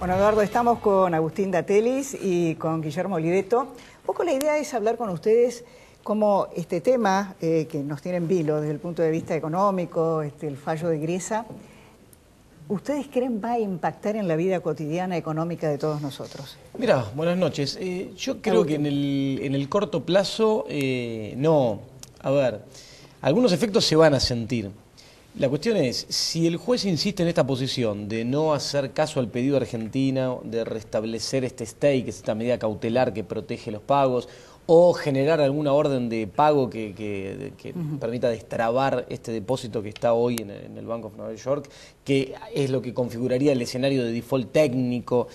Bueno, Eduardo, estamos con Agustín Datelis y con Guillermo Oliveto. Un poco la idea es hablar con ustedes cómo este tema que nos tiene en vilo desde el punto de vista económico, el fallo de Griesa, ¿ustedes creen va a impactar en la vida cotidiana económica de todos nosotros? Mira, buenas noches. Yo creo que en el corto plazo, no. A ver, algunos efectos se van a sentir. La cuestión es, si el juez insiste en esta posición de no hacer caso al pedido de Argentina, de restablecer este stay, que es esta medida cautelar que protege los pagos, o generar alguna orden de pago que permita destrabar este depósito que está hoy en el Bank of New York, que es lo que configuraría el escenario de default técnico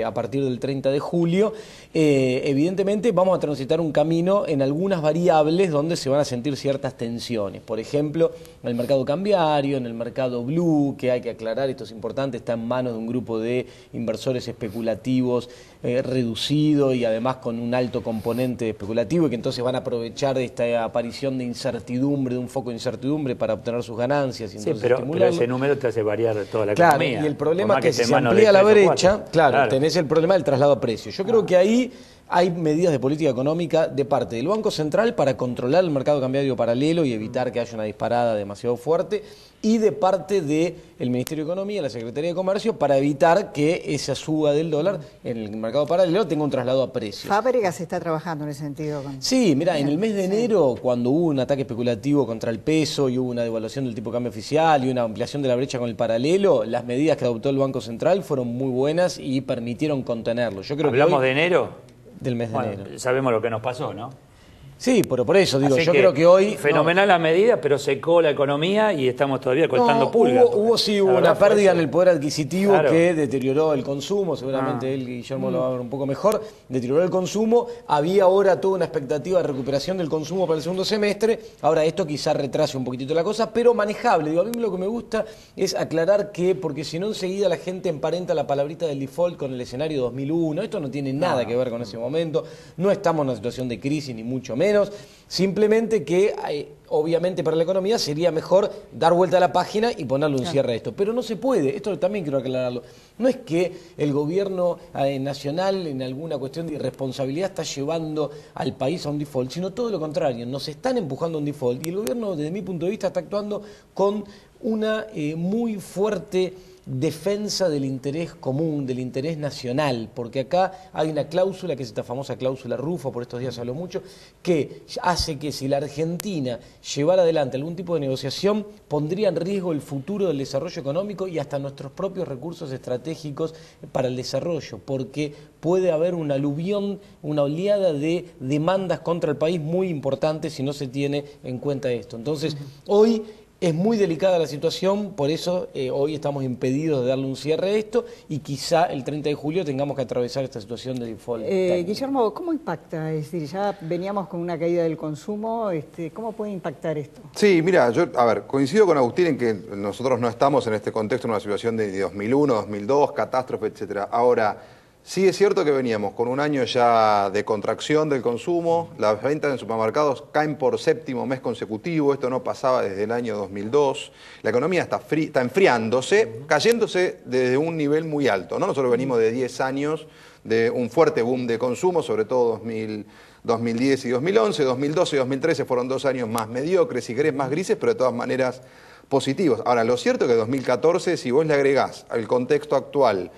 a partir del 30 de julio, evidentemente vamos a transitar un camino en algunas variables donde se van a sentir ciertas tensiones. Por ejemplo, en el mercado cambiario, en el mercado blue, que hay que aclarar, esto es importante, está en manos de un grupo de inversores especulativos reducido y además con un alto componente especulativo, y que entonces van a aprovechar de esta aparición de incertidumbre, de un foco de incertidumbre para obtener sus ganancias. Y sí, pero ese número te hace variar toda la economía. Claro, y el problema es que si se amplía la brecha, claro, tenés el problema del traslado a precio. Yo creo que ahí hay medidas de política económica de parte del Banco Central para controlar el mercado cambiario paralelo y evitar que haya una disparada demasiado fuerte, y de parte del Ministerio de Economía, la Secretaría de Comercio, para evitar que esa suba del dólar en el mercado paralelo tenga un traslado a precios. Fábregas está trabajando en ese sentido. Sí, mira, en el mes de enero, cuando hubo un ataque especulativo contra el peso y hubo una devaluación del tipo de cambio oficial y una ampliación de la brecha con el paralelo, las medidas que adoptó el Banco Central fueron muy buenas y permitieron contenerlo. Yo creo ¿Hablamos de enero? Del mes de enero. Sabemos lo que nos pasó, ¿no? Sí, pero por eso digo, yo creo que hoy... Fenomenal la medida, pero secó la economía y estamos todavía cortando pulgas. Hubo una pérdida en el poder adquisitivo, claro, que deterioró el consumo, seguramente él, Guillermo, lo va a ver un poco mejor, deterioró el consumo, había ahora toda una expectativa de recuperación del consumo para el segundo semestre, ahora esto quizás retrase un poquitito la cosa, pero manejable. Digo, a mí lo que me gusta es aclarar que, porque si no enseguida la gente emparenta la palabrita del default con el escenario 2001, esto no tiene nada que ver con ese momento, no estamos en una situación de crisis ni mucho menos. Simplemente que obviamente para la economía sería mejor dar vuelta a la página y ponerle un cierre a esto, pero no se puede, esto también quiero aclararlo. No es que el gobierno nacional en alguna cuestión de irresponsabilidad está llevando al país a un default, sino todo lo contrario, nos están empujando a un default, y el gobierno desde mi punto de vista está actuando con una muy fuerte defensa del interés común, del interés nacional, porque acá hay una cláusula, que es esta famosa cláusula Rufo, por estos días se habló mucho, que hace que si la Argentina llevara adelante algún tipo de negociación, pondría en riesgo el futuro del desarrollo económico y hasta nuestros propios recursos estratégicos para el desarrollo, porque puede haber una aluvión, una oleada de demandas contra el país muy importante si no se tiene en cuenta esto. Entonces, hoy es muy delicada la situación, por eso hoy estamos impedidos de darle un cierre a esto, y quizá el 30 de julio tengamos que atravesar esta situación de default. Guillermo, ¿cómo impacta? Es decir, ya veníamos con una caída del consumo, ¿cómo puede impactar esto? Sí, mira, yo, coincido con Agustín en que nosotros no estamos en este contexto en una situación de 2001, 2002, catástrofe, etcétera. Ahora, sí es cierto que veníamos con un año ya de contracción del consumo, las ventas en supermercados caen por séptimo mes consecutivo, esto no pasaba desde el año 2002, la economía está enfriándose, cayéndose desde un nivel muy alto, ¿no? Nosotros venimos de 10 años de un fuerte boom de consumo, sobre todo 2010 y 2011, 2012 y 2013 fueron 2 años más mediocres, si querés más grises, pero de todas maneras positivos. Ahora, lo cierto es que 2014, si vos le agregás al contexto actual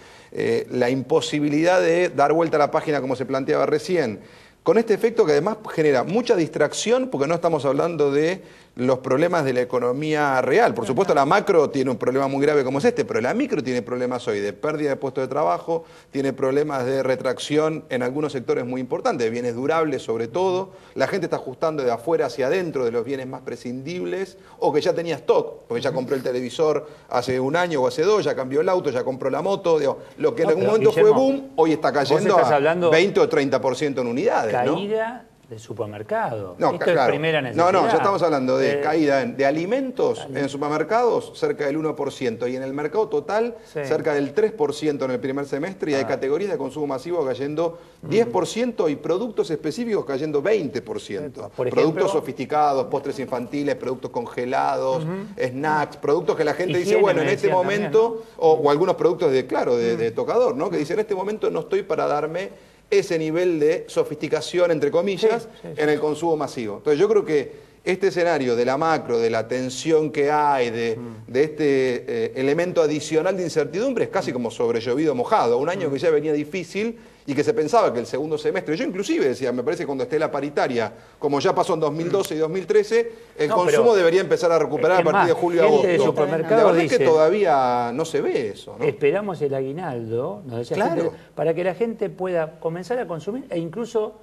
la imposibilidad de dar vuelta a la página como se planteaba recién, con este efecto que además genera mucha distracción, porque no estamos hablando de los problemas de la economía real. Por supuesto, la macro tiene un problema muy grave como es este, pero la micro tiene problemas hoy de pérdida de puestos de trabajo, tiene problemas de retracción en algunos sectores muy importantes, de bienes durables sobre todo. La gente está ajustando de afuera hacia adentro de los bienes más prescindibles, o que ya tenía stock, porque ya compró el televisor hace un año o hace 2, ya cambió el auto, ya compró la moto. Digo, lo que en algún momento Guillermo, fue boom, hoy está cayendo a 20 o 30% en unidades. Caída de supermercado. No, Esto claro. es primera necesidad. No, ya estamos hablando de caída de alimentos en supermercados cerca del 1% y en el mercado total cerca del 3% en el primer semestre y hay categorías de consumo masivo cayendo 10% y productos específicos cayendo 20%. Por ejemplo, productos sofisticados, postres infantiles, productos congelados, snacks, productos que la gente dice, bueno, en este momento, o algunos productos de tocador, ¿no? Que dicen, en este momento no estoy para darme ese nivel de sofisticación, entre comillas, en el consumo masivo. Entonces yo creo que este escenario de la macro, de la tensión que hay, de este elemento adicional de incertidumbre, es casi como sobre llovido mojado. Un año que ya venía difícil y que se pensaba que el segundo semestre, yo inclusive decía, me parece que cuando esté la paritaria, como ya pasó en 2012 y 2013, el consumo debería empezar a recuperar a partir de julio a agosto. La verdad es que todavía no se ve eso, ¿no? Esperamos el aguinaldo, nos decía gente, para que la gente pueda comenzar a consumir e incluso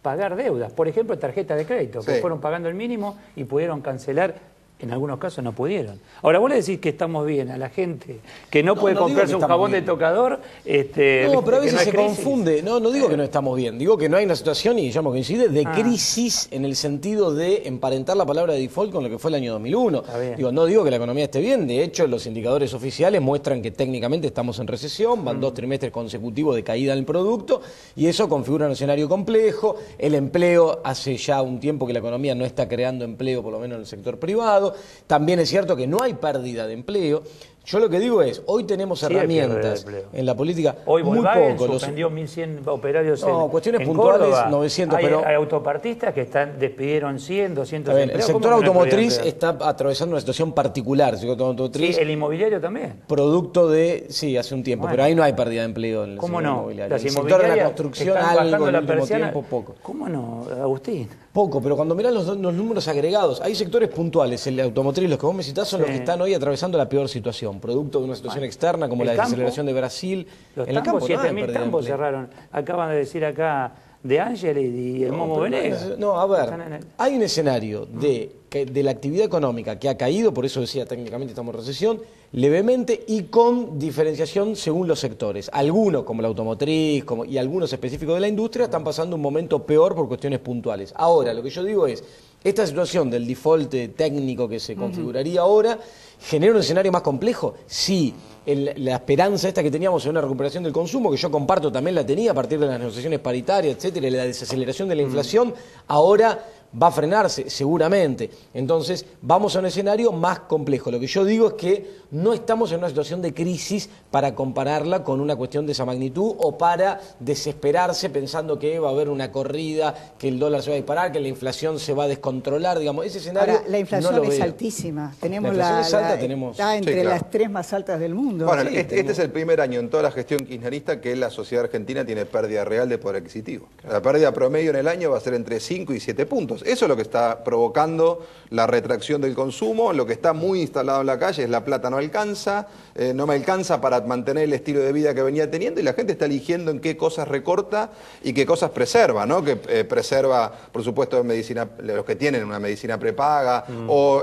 pagar deudas. Por ejemplo, tarjetas de crédito, que fueron pagando el mínimo y pudieron cancelar. En algunos casos no pudieron. Ahora, vos le decís que estamos bien a la gente que no puede comprarse un jabón de tocador. No, pero a veces se confunde. No digo que no estamos bien. Digo que no hay una situación, y ya me coincide, de crisis en el sentido de emparentar la palabra de default con lo que fue el año 2001. No digo que la economía esté bien. De hecho, los indicadores oficiales muestran que técnicamente estamos en recesión. Van 2 trimestres consecutivos de caída en el producto. Y eso configura un escenario complejo. El empleo, hace ya un tiempo que la economía no está creando empleo, por lo menos en el sector privado. También es cierto que no hay pérdida de empleo. Yo lo que digo es, hoy tenemos herramientas en la política, hoy muy poco. Suspendió 1.100 operarios cuestiones en puntuales, Córdoba. 900, hay autopartistas que despidieron 100, 200 empleados. El sector automotriz está atravesando una situación particular. El sector automotriz, el inmobiliario también. Producto de, hace un tiempo, pero ahí no hay pérdida de empleo en el sector inmobiliario. Las el sector de la construcción, algo en el último persiana. tiempo, poco. ¿Cómo no, Agustín? Poco, pero cuando mirás los números agregados, hay sectores puntuales, el automotriz, los que vos me citás, son los que están hoy atravesando la peor situación, producto de una situación externa como la desaceleración de Brasil. Los campos, 7.000 campos cerraron. Acaban de decir acá De Ángeles y el Momo Venegas. A ver, hay un escenario de la actividad económica que ha caído, por eso decía técnicamente estamos en recesión, levemente y con diferenciación según los sectores. Algunos, como la automotriz y algunos específicos de la industria, están pasando un momento peor por cuestiones puntuales. Ahora, lo que yo digo es, esta situación del default técnico que se configuraría ahora, ¿genera un escenario más complejo? Sí. La esperanza esta que teníamos en una recuperación del consumo, que yo comparto también la tenía a partir de las negociaciones paritarias, etcétera, y la desaceleración de la inflación, ahora va a frenarse, seguramente. Entonces, vamos a un escenario más complejo. Lo que yo digo es que no estamos en una situación de crisis para compararla con una cuestión de esa magnitud o para desesperarse pensando que va a haber una corrida, que el dólar se va a disparar, que la inflación se va a descontrolar, digamos, ese escenario. Ahora, la inflación es altísima. Tenemos está entre las 3 más altas del mundo. Bueno, este es el primer año en toda la gestión kirchnerista que la sociedad argentina tiene pérdida real de poder adquisitivo. La pérdida promedio en el año va a ser entre 5 y 7 puntos. Eso es lo que está provocando la retracción del consumo. Lo que está muy instalado en la calle es la plata no alcanza, no me alcanza para mantener el estilo de vida que venía teniendo y la gente está eligiendo en qué cosas recorta y qué cosas preserva, ¿no? Que preserva, por supuesto, medicina, los que tienen una medicina prepaga o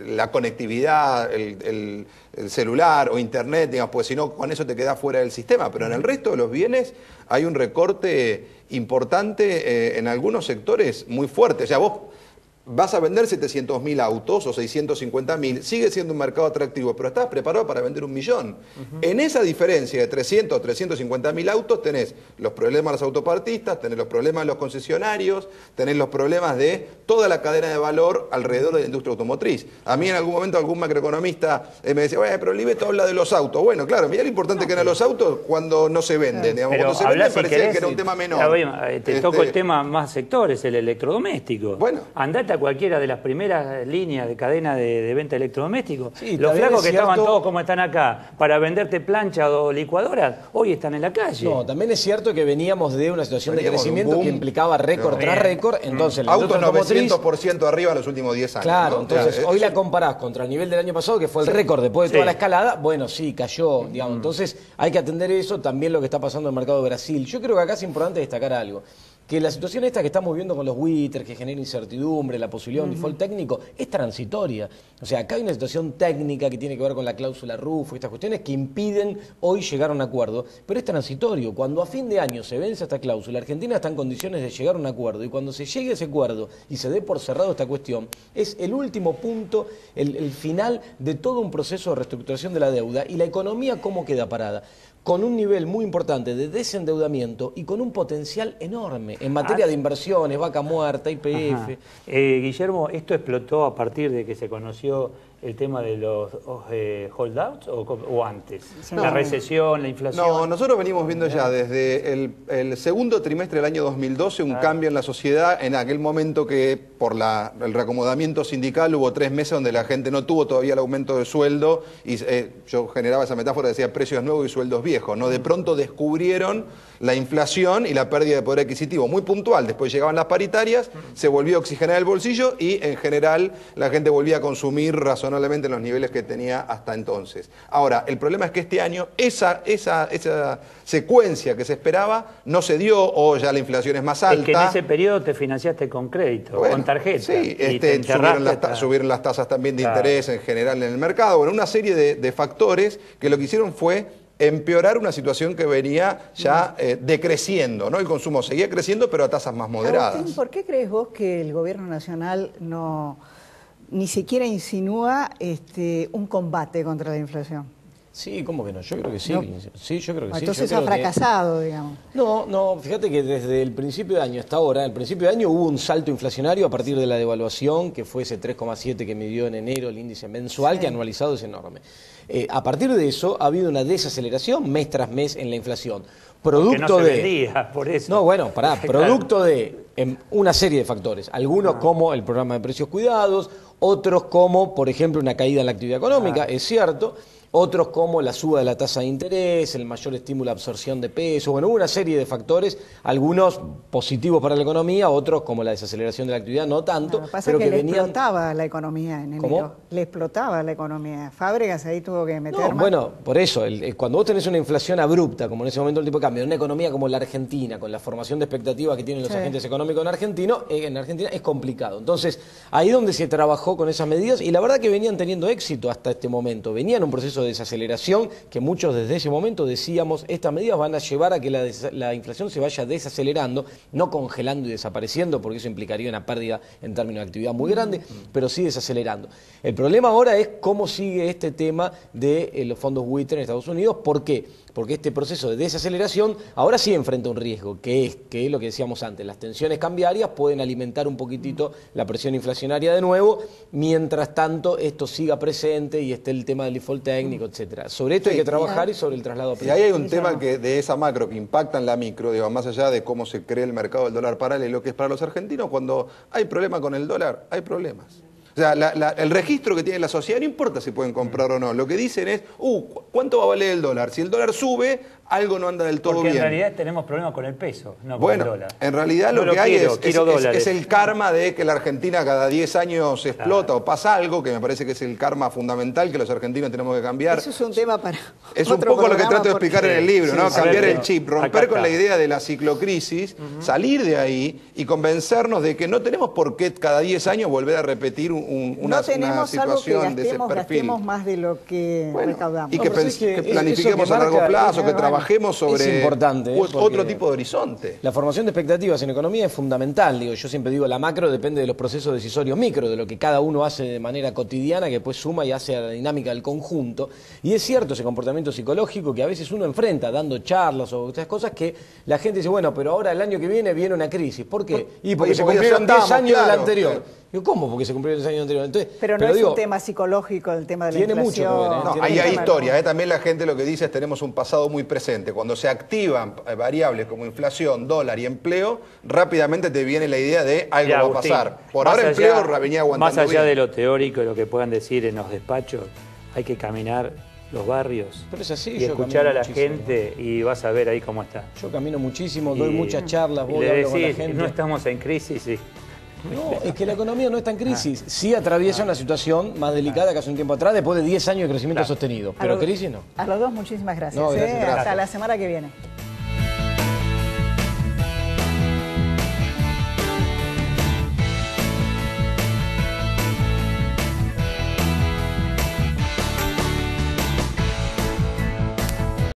la conectividad, el celular o internet, digamos, pues si no, con eso te quedas fuera del sistema. Pero en el resto de los bienes hay un recorte importante en algunos sectores muy fuerte. O sea, vos vas a vender 700.000 autos o 650.000, sigue siendo un mercado atractivo, pero estás preparado para vender 1.000.000. En esa diferencia de 300 o 350.000 autos tenés los problemas de los autopartistas, tenés los problemas de los concesionarios, tenés los problemas de toda la cadena de valor alrededor de la industria automotriz. A mí en algún momento algún macroeconomista me decía, pero Oliveto habla de los autos. Bueno, claro, mirá lo importante que eran los autos cuando no se venden. Digamos, cuando se venden parecía que era un tema menor. Te toco el tema más sectores, el electrodoméstico. Bueno. Andate a cualquiera de las primeras líneas de cadena de venta de electrodomésticos. Sí, los flacos que estaban todos como están acá para venderte plancha o licuadoras, hoy están en la calle. No, también es cierto que veníamos de una situación de crecimiento que implicaba récord tras récord. Entonces, la autos 900% arriba en los últimos 10 años. Claro, ¿no? Entonces hoy la comparás contra el nivel del año pasado, que fue el récord después de toda la escalada. Bueno, sí, cayó, digamos. Entonces hay que atender eso, también lo que está pasando en el mercado de Brasil. Yo creo que acá es importante destacar algo. que la situación esta que estamos viendo con los buitres, que genera incertidumbre, la posibilidad de un default técnico, es transitoria. O sea, acá hay una situación técnica que tiene que ver con la cláusula Rufo, estas cuestiones que impiden hoy llegar a un acuerdo, pero es transitorio. Cuando a fin de año se vence esta cláusula, Argentina está en condiciones de llegar a un acuerdo, y cuando se llegue a ese acuerdo y se dé por cerrado esta cuestión, es el último punto, el final de todo un proceso de reestructuración de la deuda, y la economía cómo queda parada, con un nivel muy importante de desendeudamiento y con un potencial enorme en materia de inversiones, vaca muerta, YPF. Guillermo, ¿esto explotó a partir de que se conoció el tema de los holdouts o antes? No. La recesión, la inflación. No, nosotros venimos viendo ya desde el segundo trimestre del año 2012 un cambio en la sociedad, en aquel momento que por el reacomodamiento sindical hubo 3 meses donde la gente no tuvo todavía el aumento de sueldo, y yo generaba esa metáfora, decía precios nuevos y sueldos viejos, ¿no? De pronto descubrieron la inflación y la pérdida de poder adquisitivo, muy puntual. Después llegaban las paritarias, se volvió a oxigenar el bolsillo y en general la gente volvía a consumir razonablemente en los niveles que tenía hasta entonces. Ahora, el problema es que este año esa secuencia que se esperaba no se dio, o ya la inflación es más alta. Es que en ese periodo te financiaste con crédito, bueno, con tarjeta. Sí, subieron las tasas también de interés en general en el mercado. Bueno, una serie de factores que lo que hicieron fue empeorar una situación que venía ya decreciendo, ¿no? El consumo seguía creciendo, pero a tasas más moderadas. Agustín, ¿por qué crees vos que el gobierno nacional ni siquiera insinúa un combate contra la inflación? Sí, ¿cómo que no? Yo creo que sí. No. Sí, yo creo que sí. Entonces ha fracasado, digamos. No, fíjate que desde el principio de año hasta ahora, al principio de año hubo un salto inflacionario a partir de la devaluación, que fue ese 3,7 que midió en enero el índice mensual, que anualizado es enorme. A partir de eso ha habido una desaceleración mes tras mes en la inflación. Producto no se vendía, por eso. No, bueno, producto de una serie de factores. Algunos como el programa de precios cuidados, otros como, por ejemplo, una caída en la actividad económica, es cierto. Otros como la suba de la tasa de interés, el mayor estímulo a absorción de peso, bueno, hubo una serie de factores, algunos positivos para la economía, otros como la desaceleración de la actividad, no tanto, Lo que pasa pero es que que le explotaba la economía en enero. ¿Cómo? Le explotaba la economía. Fábregas ahí tuvo que meter más. Bueno, por eso, cuando vos tenés una inflación abrupta, como en ese momento el tipo de cambio, en una economía como la Argentina, con la formación de expectativas que tienen los agentes económicos en Argentina es complicado. Entonces, ahí donde se trabajó con esas medidas, y la verdad que venían teniendo éxito hasta este momento, venían un proceso de desaceleración que muchos desde ese momento decíamos, estas medidas van a llevar a que la inflación se vaya desacelerando, no congelando y desapareciendo, porque eso implicaría una pérdida en términos de actividad muy grande, pero sí desacelerando. El problema ahora es cómo sigue este tema de los fondos buitre en Estados Unidos. ¿Por qué? Porque este proceso de desaceleración ahora sí enfrenta un riesgo, que es lo que decíamos antes, las tensiones cambiarias pueden alimentar un poquitito la presión inflacionaria de nuevo, mientras tanto esto siga presente y esté el tema del default técnico, etcétera. Sobre esto hay que trabajar y sobre el traslado a precios. Y ahí hay un tema de esa macro que impacta en la micro, digo, más allá de cómo se cree el mercado del dólar paralelo, que es para los argentinos, cuando hay problema con el dólar, hay problemas. O sea, el registro que tiene la sociedad no importa si pueden comprar o no. Lo que dicen es, ¿cuánto va a valer el dólar? Si el dólar sube, algo no anda del todo bien. Porque en realidad tenemos problemas con el peso, no con el dólar. En realidad lo que hay es el karma de que la Argentina cada 10 años explota o pasa algo, que me parece que es el karma fundamental que los argentinos tenemos que cambiar. Eso es un tema para Es un poco lo que trato de explicar en el libro, ¿no? Cambiar el chip, romper con la idea de la ciclocrisis, salir de ahí y convencernos de que no tenemos por qué cada 10 años volver a repetir una situación de ese perfil. Gastemos más de lo que recaudamos. Y que planifiquemos a largo plazo, que trabajemos sobre otro tipo de horizonte. La formación de expectativas en economía es fundamental. Yo siempre digo, la macro depende de los procesos decisorios micro, de lo que cada uno hace de manera cotidiana, que después suma y hace a la dinámica del conjunto. Y es cierto ese comportamiento psicológico que a veces uno enfrenta dando charlas o otras cosas, que la gente dice, bueno, pero ahora el año que viene una crisis. ¿Por qué? Y porque se cumplieron 10 años del anterior. ¿Cómo? Porque se cumplieron 10 años anteriores. Entonces, pero no es un tema psicológico el tema de la inflación. Tiene mucho que ver. No, ahí hay historia. También la gente lo que dice es tenemos un pasado muy presente. Cuando se activan variables como inflación, dólar y empleo, rápidamente te viene la idea de algo va a pasar. Por ahora empleo venía aguantando más allá bien. de lo teórico, lo que puedan decir en los despachos, hay que caminar los barrios. Pero es así, y escuchar a la gente y vas a ver ahí cómo está. Yo camino muchísimo, doy muchas charlas, voy a hablar con la gente. No estamos en crisis. No, es que la economía no está en crisis. Sí atraviesa una situación más delicada que hace un tiempo atrás, después de 10 años de crecimiento sostenido. Pero crisis no. A los dos muchísimas gracias. No, gracias. Hasta la semana que viene.